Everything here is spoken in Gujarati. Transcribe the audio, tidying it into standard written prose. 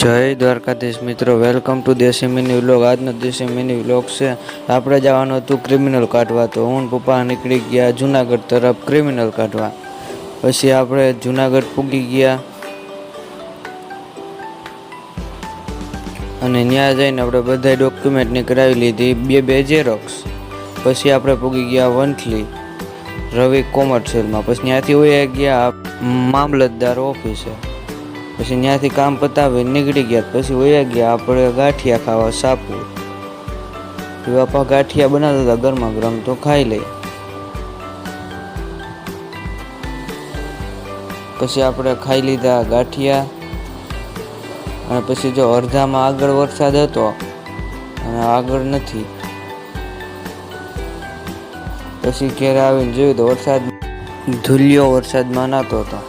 જય દ્વારકાધીશ મિત્રો, વેલકમ ટુ દેશી મિની વ્લોગ। આજનો દેશી મિની વ્લોગ છે। આપણે જવાનું હતું ક્રિમિનલ કાઢવા, તો હું પપ્પા નીકળી ગયા જુનાગઢ તરફ ક્રિમિનલ કાઢવા। પછી આપણે જુનાગઢ પૂગી ગયા અને ત્યાં જઈને આપણે બધા ડોક્યુમેન્ટની કરાવી લીધી, બે ઝેરોક્સ। પછી આપણે પૂગી ગયા વંથલી રવિ કોમર્શિયલમાં। પછી ત્યાંથી વયા ગયા મામલતદાર ઓફિસે। પછી ત્યાંથી કામ પતાવી નીકળી ગયા। પછી વયા ગયા આપણે ગાંઠિયા ખાવા સાપુર। બાપા ગાંઠિયા બનાવતા હતા ગરમા ગરમ, તો ખાઈ લઈ। પછી આપણે ખાઈ લીધા ગાંઠિયા અને પછી જો અડધામાં આગળ વરસાદ હતો અને આગળ નથી। પછી ઘેર આવીને જોયું તો વરસાદ ધૂલિયો વરસાદમાં નાતો હતો।